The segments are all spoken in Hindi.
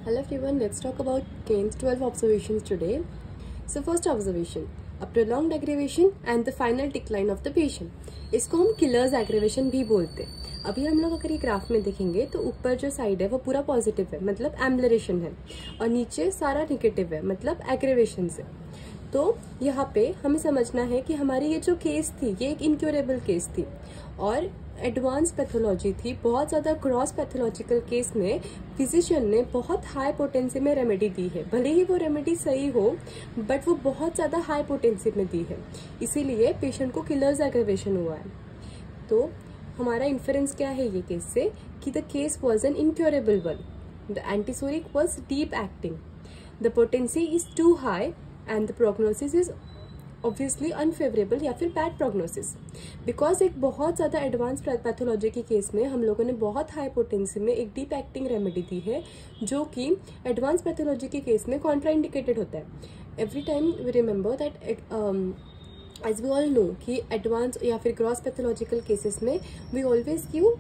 Hello everyone, let's talk about Kane's 12 observations today. So first observation, a prolonged aggravation and the final decline of the patient. इसको हम किलर्स एग्रेवेशन भी बोलते हैं। अभी हम लोग अगर ये ग्राफ में देखेंगे तो ऊपर जो साइड है वो पूरा पॉजिटिव है, मतलब एम्बलरेशन है, और नीचे सारा निगेटिव है, मतलब एग्रेवेशन है। तो यहाँ पे हमें समझना है कि हमारी ये जो केस थी ये एक इनक्योरेबल केस थी और एडवांस पैथोलॉजी थी। बहुत ज़्यादा क्रॉस पैथोलॉजिकल केस में फिजिशियन ने बहुत हाई पोटेंसी में रेमेडी दी है। भले ही वो रेमेडी सही हो बट वो बहुत ज़्यादा हाई पोटेंसी में दी है, इसीलिए पेशेंट को किलर्स एग्रेवेशन हुआ है। तो हमारा इन्फरेंस क्या है ये केस से कि the case was an incurable one. The antipsoric was deep acting, the potency is too high and the prognosis is obviously unfavourable या फिर बैड प्रोग्नोसिस। बिकॉज एक बहुत ज़्यादा एडवांस पैथोलॉजी के केस में हम लोगों ने बहुत हाई पोटेंसी में एक डीप एक्टिंग रेमेडी दी है जो कि एडवांस पैथोलॉजी के केस में कॉन्ट्राइंडिकेटेड होता है। Every time we remember that as we all know कि एडवांस या फिर क्रॉस पैथोलॉजिकल केसेस में we always give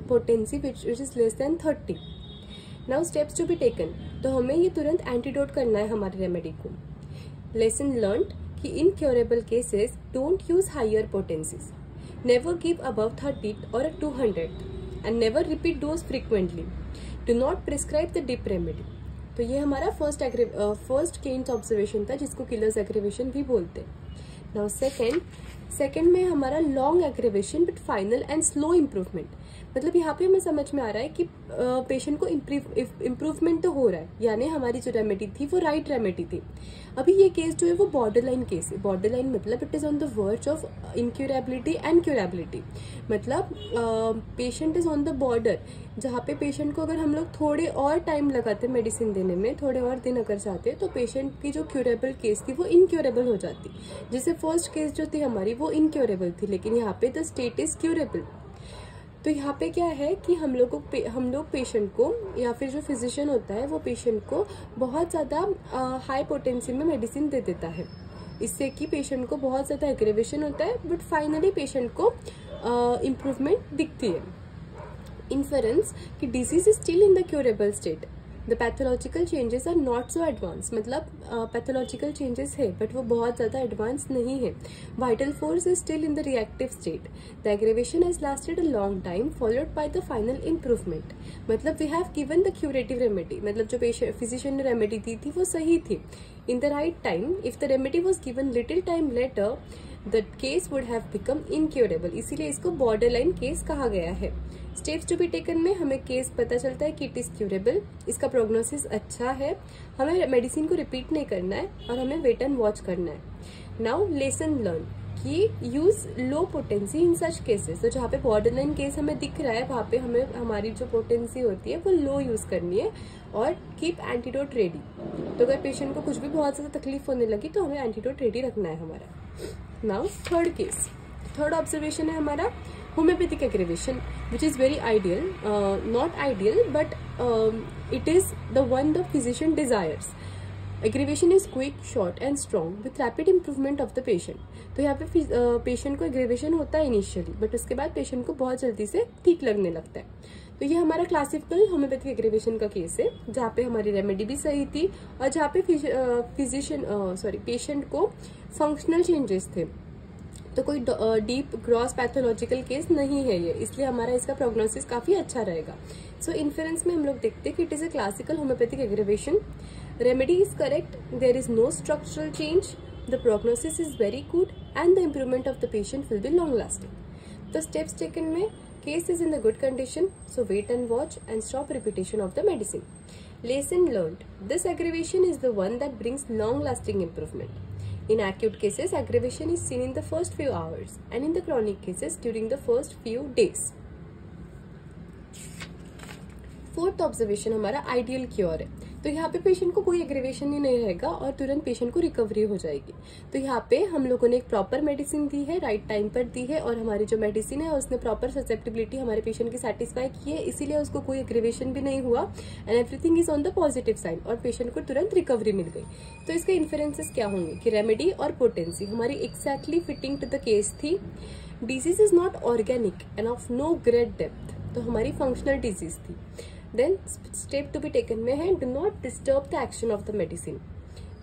potency which is less than 30। Now steps to be taken, तो हमें ये तुरंत एंटीडोट करना है हमारे रेमेडी को। लेसन लर्नड कि incurable cases don't use higher potencies, never give above 30 और 200 and never repeat dose frequently, do not prescribe the deep remedy. तो ये हमारा फर्स्ट केन्स ऑब्जर्वेशन था जिसको किलर्स एग्रेवेशन भी बोलते हैं। नाउ सेकेंड में हमारा long aggravation but final and slow improvement. मतलब यहाँ पे हमें समझ में आ रहा है कि पेशेंट को इम्प्रूवमेंट तो हो रहा है, यानी हमारी जो रेमेडी थी वो राइट रेमेडी थी। अभी ये केस जो है वो बॉर्डर लाइन केस है। बॉर्डर लाइन मतलब इट इज ऑन द वर्च ऑफ इनक्यूरेबिलिटी एंड क्यूरेबिलिटी। मतलब patient is on the border, जहाँ पे पेशेंट को अगर हम लोग थोड़े और टाइम लगाते मेडिसिन देने में, थोड़े और दिन अगर चाहते तो पेशेंट की जो क्यूरेबल केस थी वो इनक्यूरेबल हो जाती। जैसे फर्स्ट केस जो थी हमारी वो इनक्यूरेबल थी, लेकिन यहाँ पे द स्टेट इज क्यूरेबल। तो यहाँ पे क्या है कि हम लोग पेशेंट को या फिर जो फिजिशियन होता है वो पेशेंट को बहुत ज़्यादा हाई पोटेंसी में मेडिसिन दे देता है, इससे कि पेशेंट को बहुत ज़्यादा एग्रेवेशन होता है बट फाइनली पेशेंट को इम्प्रूवमेंट दिखती है। इन्फरेंस कि disease is still in the curable state, the pathological changes are not so advance. मतलब पैथोलॉजिकल चेंजेस है बट वो बहुत ज़्यादा एडवांस नहीं है। Vital force is still in the reactive state, the aggravation has lasted a long time followed by the final improvement. मतलब we have given the curative remedy, मतलब जो फिजिशियन ने रेमेडी दी थी वो सही थी in the right time. If the remedy was given little time later the case would have become incurable, इसीलिए इसको बॉर्डर लाइन केस कहा गया है। स्टेप्स टू बी टेकन में हमें केस पता चलता है कि इट इज क्यूरेबल, इसका प्रोग्नोसिस अच्छा है, हमें मेडिसिन को रिपीट नहीं करना है और हमें वेट एंड वॉच करना है। नाउ लेसन लर्न कि यूज लो पोटेंसी इन सच केसेस। तो जहाँ पे बॉर्डर लाइन केस हमें दिख रहा है वहाँ पे हमें हमारी जो पोटेंसी होती है वो लो यूज करनी है और कीप एंटीडोट रेडी। तो अगर पेशेंट को कुछ भी बहुत ज़्यादा तकलीफ होने लगी तो हमें एंटीडोट रेडी रखना है हमारा। नाउ थर्ड ऑब्जर्वेशन है हमारा homeopathic aggravation which is very ideal, not ideal but it is the one the physician desires. Aggravation is quick, short and strong with rapid improvement of the patient. तो यहाँ पे पेशेंट को एग्रेवेशन होता है इनिशियली बट उसके बाद पेशेंट को बहुत जल्दी से ठीक लगने लगता है। तो ये हमारा क्लासिकल होम्योपैथिक एग्रेवेशन का केस है जहाँ पे हमारी रेमेडी भी सही थी और जहाँ पे पेशेंट को फंक्शनल चेंजेस थे। तो कोई डीप ग्रॉस पैथोलॉजिकल केस नहीं है ये, इसलिए हमारा इसका प्रोग्नोसिस काफ़ी अच्छा रहेगा। सो इन्फरेंस में हम लोग देखते हैं कि it is a classical homoeopathic aggravation, remedy is correct, there is no structural change, the prognosis is very good and the improvement of the patient will be long lasting. The steps taken में case is in the good condition, so wait and watch and stop repetition of the medicine. Lesson learned, this aggravation is the one that brings long lasting improvement. In acute cases, aggravation is seen in the first few hours and in the chronic cases during the first few days. Fourth observation हमारा आइडियल क्योर है। तो यहाँ पे पेशेंट को कोई एग्रेवेशन ही नहीं रहेगा और तुरंत पेशेंट को रिकवरी हो जाएगी। तो यहाँ पे हम लोगों ने एक प्रॉपर मेडिसिन दी है, राइट टाइम पर दी है और हमारी जो मेडिसिन है उसने प्रॉपर ससेप्टिबिलिटी हमारे पेशेंट की सेटिस्फाई की है, इसीलिए उसको कोई एग्रेवेशन भी नहीं हुआ and everything is on the positive side और पेशेंट को तुरंत रिकवरी मिल गई। तो इसके इन्फरेंसेस क्या होंगे कि रेमेडी और पोटेंसी हमारी exactly fitting to the case थी। Disease is not organic and of no great depth, तो हमारी फंक्शनल डिजीज थी। Then step to be taken में है, do not disturb the action of the medicine.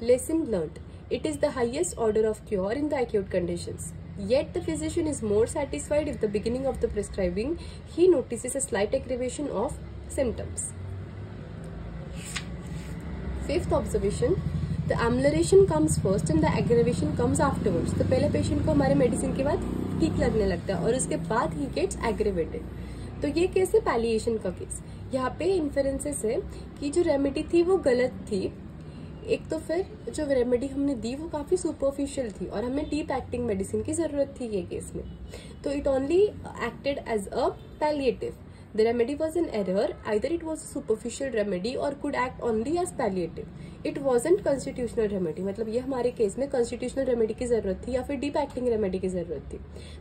Lesson learned, it is the highest order of cure in the acute conditions. Yet the physician is more satisfied if the beginning of the prescribing he notices a slight aggravation of symptoms. Fifth observation, the amelioration comes first and the aggravation comes afterwards. तो पहले पेशेंट को हमारे मेडिसिन के बाद ठीक लगने लगता है और उसके बाद ही गेट्स एग्रेवेटेड. तो ये केस है पैलिएशन का केस. यहाँ पे इन्फेरेंसेस है कि जो रेमेडी थी वो गलत थी. एक तो फिर जो रेमेडी हमने दी वो काफी सुपरफिशियल थी और हमें डीप एक्टिंग मेडिसिन की जरूरत थी ये केस में. तो it only acted as a palliative. The remedy was an error, either it was superficial remedy और could act only as palliative. It wasn't constitutional remedy. मतलब ये हमारे केस में कॉन्स्टिट्यूशनल रेमेडी की जरूरत थी या फिर डीप एक्टिंग रेमेडी की जरूरत थी,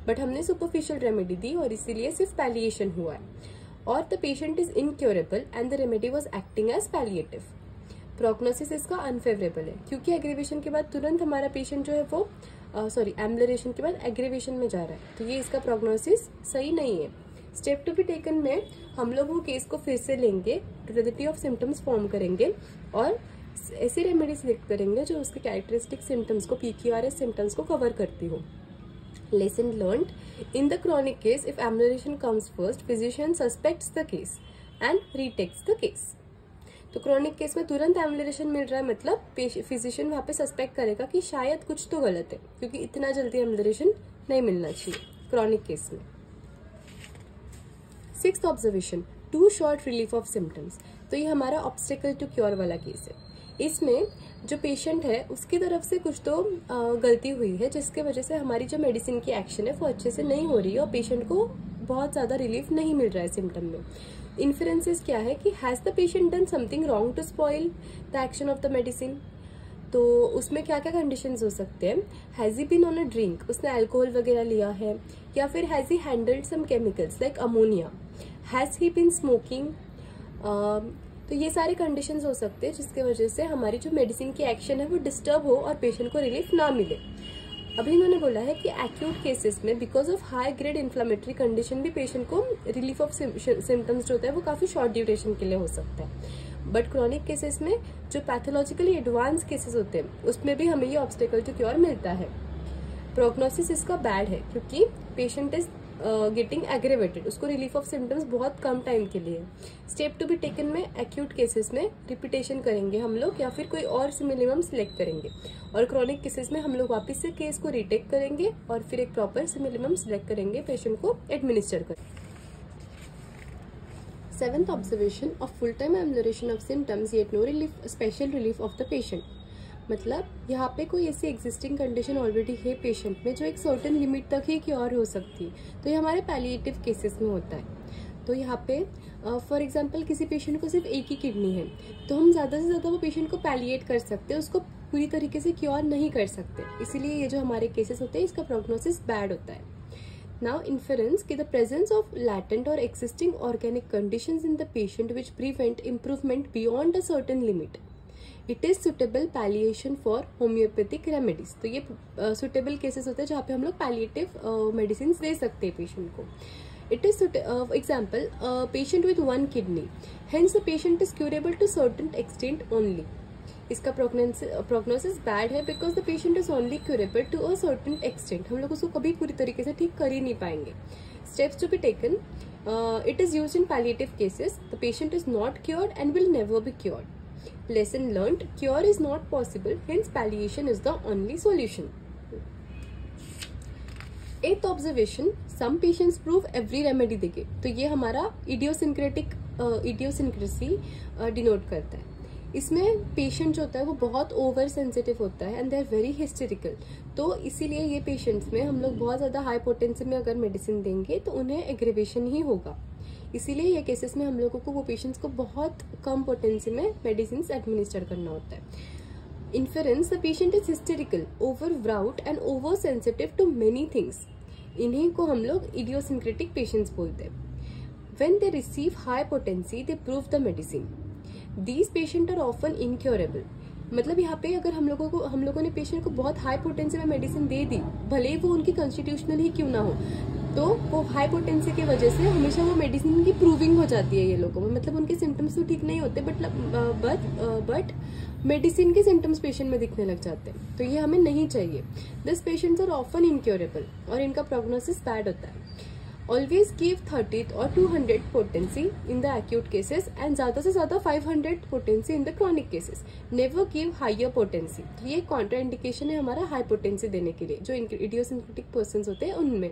बट हमने सुपरफिशियल रेमेडी दी और इसीलिए सिर्फ पैलिएशन हुआ है. और the patient is incurable and the remedy was acting as palliative. Prognosis इसका अनफेवरेबल है क्योंकि एग्रीवेशन के बाद तुरंत हमारा पेशेंट जो है वो एम्बुलेशन के बाद एग्रीवेशन में जा रहा है. तो ये इसका प्रोग्नोसिस सही नहीं है. स्टेप टू बी टेकन में हम लोग वो केस को फिर से लेंगे, टोटलिटी ऑफ सिम्टम्स फॉर्म करेंगे और ऐसी रेमेडी सिलेक्ट करेंगे जो उसके कैरेक्टरिस्टिक सिम्टम्स को, PQRS सिम्टम्स को कवर करती हो. Lesson learned, in the chronic case if ambulation comes first physician suspects the case and retakes the case. तो क्रॉनिक केस में तुरंत एम्बुलेशन मिल रहा है मतलब फिजिशियन वहां पे सस्पेक्ट करेगा कि शायद कुछ तो गलत है क्योंकि इतना जल्दी एम्बुलेशन नहीं मिलना चाहिए क्रॉनिक केस में. Sixth observation, too short relief of symptoms. तो ये हमारा ऑब्स्टेकल टू क्योर वाला केस है. इसमें जो पेशेंट है उसकी तरफ से कुछ तो गलती हुई है जिसके वजह से हमारी जो मेडिसिन की एक्शन है वो अच्छे से नहीं हो रही है और पेशेंट को बहुत ज्यादा रिलीफ नहीं मिल रहा है सिम्टम में. इन्फरेंसेस क्या है कि has the patient done something wrong to spoil the action of the medicine. तो उसमें क्या क्या कंडीशंस हो सकते हैं. Has he been on a drink, उसने अल्कोहल वगैरह लिया है, या फिर has he handled some chemicals like ammonia. Has he been smoking. तो ये सारे कंडीशंस हो सकते हैं जिसके वजह से हमारी जो मेडिसिन की एक्शन है वो डिस्टर्ब हो और पेशेंट को रिलीफ ना मिले. अभी इन्होंने बोला है कि एक्यूट केसेस में because of high grade inflammatory condition भी पेशेंट को रिलीफ ऑफ सिम्टम्स जो होता है वो काफी शॉर्ट ड्यूरेशन के लिए हो सकता है. बट क्रॉनिक केसेस में जो पैथोलॉजिकली एडवांस केसेस होते हैं उसमें भी हमें ये ऑब्स्टेकल टू क्योर मिलता है. प्रोग्नोसिस इसका बैड है क्योंकि पेशेंट इज गेटिंग एग्रेवेटेड, उसको रिलीफ ऑफ सिम्टम्स बहुत कम टाइम के लिए. स्टेप टू बी टेकन में एक्यूट केसेस में रिपीटेशन करेंगे हम लोग या फिर कोई और सिमिलिमम सिलेक्ट करेंगे और क्रॉनिक केसेस में हम लोग वापस से केस को रीटेक करेंगे और फिर एक प्रॉपर सिमिलिमम सिलेक्ट करेंगे पेशेंट को एडमिनिस्टर करें. Seventh observation, of full time amelioration of symptoms yet no relief, special relief of the patient. मतलब यहाँ पे कोई ऐसी एग्जिस्टिंग कंडीशन ऑलरेडी है पेशेंट में जो एक सर्टेन लिमिट तक ही क्योर हो सकती है, तो ये हमारे पैलिएटिव केसेस में होता है. तो यहाँ पे फॉर एग्जांपल किसी पेशेंट को सिर्फ एक ही किडनी है तो हम ज़्यादा से ज़्यादा वो पेशेंट को पैलिएट कर सकते हैं, उसको पूरी तरीके से क्योर नहीं कर सकते. इसीलिए ये जो हमारे केसेस होते हैं इसका प्रोग्नोसिस बैड होता है. नाउ इन्फरेंस कि द प्रेजेंस ऑफ लैटेंट और existing organic conditions in the patient which prevent improvement beyond a certain limit, it is suitable palliation for homeopathic remedies. तो ये सुटेबल केसेस होते हैं जहाँ पे हम लोग पैलिएटिव मेडिसिन दे सकते हैं पेशेंट को. It is example patient with one kidney, hence the patient is curable to certain extent only. इसका प्रोग्नोसिस बैड है because the patient is only curable to a certain extent. हम लोग उसको कभी पूरी तरीके से ठीक कर ही नहीं पाएंगे. Steps to be taken, it is used in palliative cases. The patient is not cured and will never be cured. Lesson learned, cure is not possible, hence palliation is the only solution. Eighth observation, some patients prove every remedy देंगे. तो ये हमारा इडियोसिंक्रेसी डिनोट करता है. इसमें पेशेंट जो होता है वो बहुत ओवर सेंसिटिव होता है and they are very hysterical. तो इसीलिए ये पेशेंट्स में हम लोग बहुत ज्यादा हाई पोटेंसी में अगर मेडिसिन देंगे तो उन्हें एग्रेवेशन ही होगा. इसीलिए ये केसेस में हम लोगों को वो पेशेंट्स को बहुत कम पोटेंसी में मेडिसिन एडमिनिस्टर करना होता है. Inference, the patient is hysterical, overwrought and oversensitive to many things. इन्हीं को हम लोग इडियोसिंक्रेटिक पेशेंट्स बोलते हैं. When they receive high potency they prove the medicine. These patients are often incurable. मतलब यहाँ पे अगर हम लोगों ने पेशेंट को बहुत हाई पोटेंसी में मेडिसिन दे दी, भले ही वो उनकी कॉन्स्टिट्यूशनल ही क्यों ना हो, तो वो हाई पोटेंसी की वजह से हमेशा वो मेडिसिन की प्रूविंग हो जाती है ये लोगों में, मतलब उनके सिम्टम्स तो ठीक नहीं होते बट मेडिसिन के सिम्टम्स पेशेंट में दिखने लग जाते हैं, तो ये हमें नहीं चाहिए। This patients are often incurable और इनका प्रोग्नोसिस बैड होता है। ऑलवेज गिव 30 और 200 potency in the acute cases and ज्यादा से ज्यादा 500 potency in the chronic cases. Never give higher potency. तो ये कॉन्ट्रा इंडिकेशन है हमारा हाई पोटेंसी देने के लिए, जो इडियोसिंक्रेटिक पर्संस होते हैं उनमें।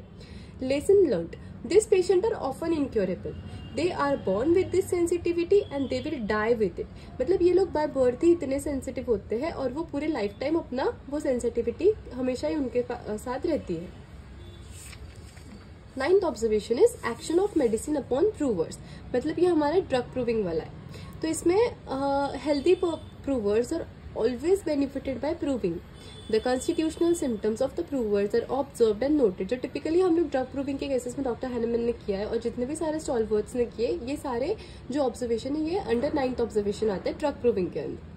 Lesson learned, this patient are often incurable, they are born with this sensitivity and they will die with it. मतलब ये लोग बाय बर्थ ही इतने सेंसिटिव होते हैं और वो पूरे लाइफ टाइम अपना वो सेंसिटिविटी हमेशा ही उनके साथ रहती है। 9th observation is action of medicine upon provers. मतलब ये हमारा ड्रग प्रूविंग वाला है। तो इसमें healthy provers are always benefited by proving. The constitutional symptoms of the provers are observed and noted. जो टिपिकली हम लोग ड्रग प्रूविंग के केसेस में डॉक्टर हैनेमन ने किया है और जितने भी सारे स्टॉलवर्ड्स ने किए, ये सारे जो ऑब्जर्वेशन है ये अंडर 9th ऑब्जर्वेशन आते हैं ड्रग प्रूविंग के अंदर।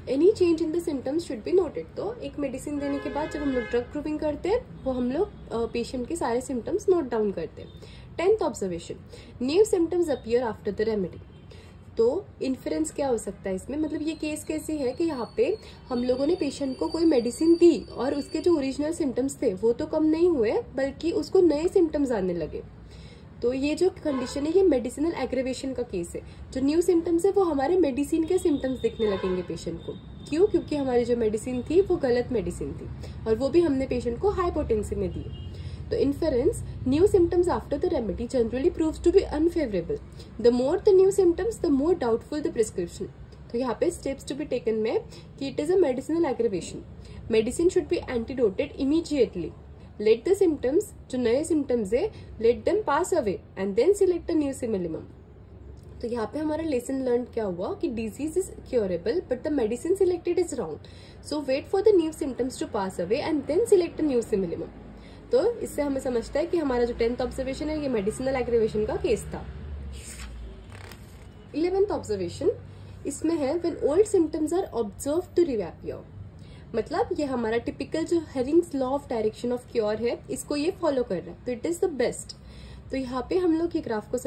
Any change in the symptoms should be noted. तो एक मेडिसिन देने के बाद जब हम लोग ड्रग प्रूविंग करते हैं वो हम लोग पेशेंट के सारे सिम्टम्स नोट डाउन करते हैं। 10th observation, new symptoms appear after the remedy. तो इन्फरेंस क्या हो सकता है इसमें, मतलब ये केस कैसी है कि यहाँ पे हम लोगों ने पेशेंट को कोई मेडिसिन दी और उसके जो ओरिजिनल सिम्टम्स थे वो तो कम नहीं हुए बल्कि उसको नए सिम्टम्स आने लगे। तो ये जो कंडीशन है ये मेडिसिनल एग्रेवेशन का केस है। जो न्यू सिम्टम्स है वो हमारे मेडिसिन के सिम्टम्स दिखने लगेंगे पेशेंट को। क्यों? क्योंकि हमारी जो मेडिसिन थी वो गलत मेडिसिन थी और वो भी हमने पेशेंट को हाई पोटेंसी में दी। तो inference, new symptoms after the remedy generally proves to be unfavorable. The more the new symptoms the more doubtful the prescription. तो यहाँ पे स्टेप्स टू बी टेकन में कि it is a medicinal aggravation, medicine should be antidoted immediately. Let the symptoms, जो नए सिम्टम्स है, let them pass away and then select a new similimum. तो यहाँ पे हमारा लेसन लर्न क्या हुआ कि disease is curable but the medicine selected is wrong, so wait for the new symptoms to pass away and then select a new similimum. तो इससे हमें समझता है कि हमारा जो 10th ऑब्जर्वेशन है ये मेडिसिनल एग्रेवेशन का केस था। 11th ऑब्जर्वेशन इसमें है when old symptoms are observed to reappear. मतलब ये हमारा टिपिकल जो Hering's law of direction of cure है इसको ये फॉलो कर रहा है, तो इट इज द बेस्ट। तो यहाँ पे हम लोग ये ग्राफ को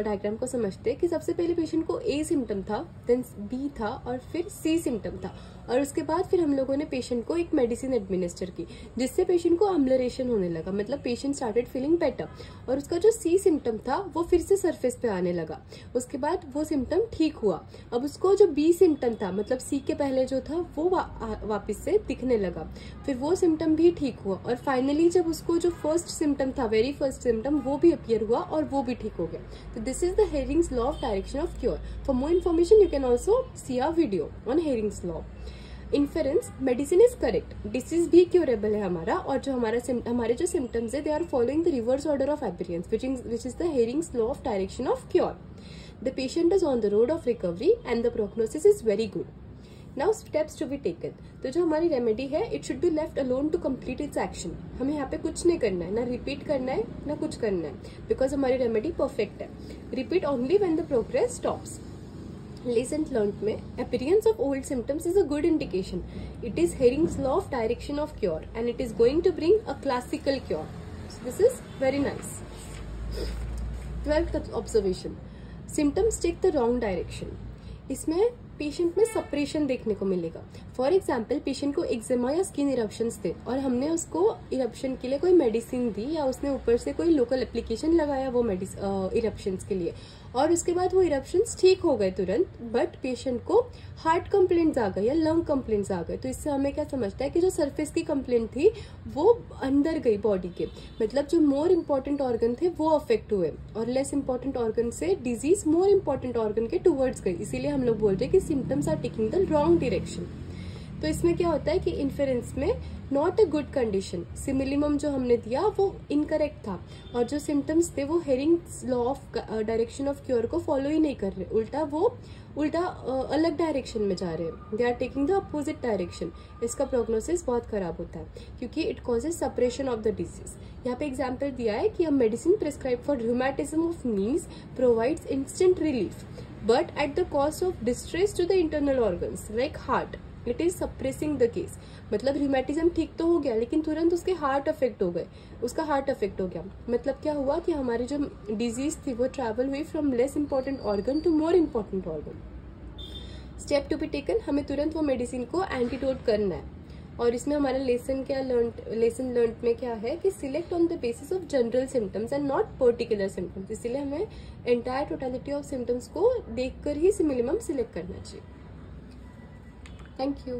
डायग्राम को समझते हैं कि सबसे पहले पेशेंट को ए सिम्टम था, देन बी था और फिर सी सिम्टम था और उसके बाद फिर हम लोगों ने पेशेंट को एक मेडिसिन एडमिनिस्टर की जिससे पेशेंट को अम्लरेशन होने लगा, मतलब पेशेंट स्टार्टेड फीलिंग बेटर और उसका जो सी सिम्टम था वो फिर से सरफेस पे आने लगा। उसके बाद वो सिम्टम ठीक हुआ। अब उसको जो बी सिम्टम था, मतलब सी के पहले जो था वो वापस से दिखने लगा, फिर वो सिम्टम भी ठीक हुआ और फाइनली जब उसको जो फर्स्ट सिम्टम था, वेरी फर्स्ट सिम्टम, वो भी अपीयर हुआ और वो भी ठीक हो गया। तो this is the Hering's law of direction of cure. For more information you can also see our video on Hering's law. Inference, medicine is correct, disease भी क्योरेबल है हमारा और जो हमारे जो सिम्टम्स है they are following the reverse order of appearance which is the Hering's law of direction of cure. The patient is on the road of recovery and the prognosis is very good. Now steps to be taken. तो जो हमारी रेमेडी है it should be left alone to complete its action. हमें यहाँ पे कुछ नहीं करना है, ना रिपीट करना है ना कुछ करना है, बिकॉज हमारी रेमेडी परफेक्ट है। Repeat only when the progress stops. Lesson learned में appearance of old symptoms is a good indication. It is Hering's law of direction of cure and it is going to bring a classical cure. So this is very nice. 12th observation. Symptoms take the wrong direction. इसमें पेशेंट में सप्रेशन देखने को मिलेगा। फॉर एग्जाम्पल पेशेंट को एक्जिमा या स्किन इरप्शंस थे और हमने उसको इरप्शन के लिए कोई मेडिसिन दी या उसने ऊपर से कोई लोकल एप्लीकेशन लगाया वो इरप्शंस के लिए और उसके बाद वो इरप्शंस ठीक हो गए तुरंत, बट पेशेंट को हार्ट कंप्लेंट्स आ गए या लंग कंप्लेंट्स आ गए। तो इससे हमें क्या समझता है कि जो सरफेस की कंप्लेंट थी वो अंदर गई बॉडी के, मतलब जो मोर इम्पोर्टेंट ऑर्गन थे वो अफेक्ट हुए और लेस इम्पोर्टेंट ऑर्गन से डिजीज मोर इम्पोर्टेंट ऑर्गन के टूवर्ड्स गई। इसीलिए हम लोग बोल रहे हैं कि symptoms are taking the wrong direction. तो इसमें क्या होता है कि इन्फेरेंस में not a good condition, similimum जो हमने दिया वो इनकरेक्ट था और जो सिम्टम्स थे वो Hering's law of direction of cure को फॉलो ही नहीं कर रहे, उल्टा अलग डायरेक्शन में जा रहे हैं। They are taking the opposite direction. इसका प्रोग्नोसिस बहुत खराब होता है क्योंकि it causes suppression of the disease. यहाँ पे एग्जाम्पल दिया है कि a medicine prescribe for rheumatism of knees provides instant relief but at the cost of distress to the internal organs like heart. It is suppressing the case. मतलब रिमेटिज्म ठीक तो हो गया लेकिन तुरंत उसके हार्ट अफेक्ट हो गए, उसका हार्ट अफेक्ट हो गया. मतलब क्या हुआ कि हमारी जो डिजीज थी वो ट्रैवल हुई from less important organ to more important organ. Step to be taken, हमें तुरंत वो मेडिसिन को एंटीडोट करना है. और इसमें हमारा लेसन लर्न में क्या है कि select on the basis of general symptoms and not particular symptoms. इसीलिए हमें एंटायर टोटलिटी ऑफ सिम्टम्स को देखकर ही मिनिमम सिलेक्ट करना चाहिए. Thank you.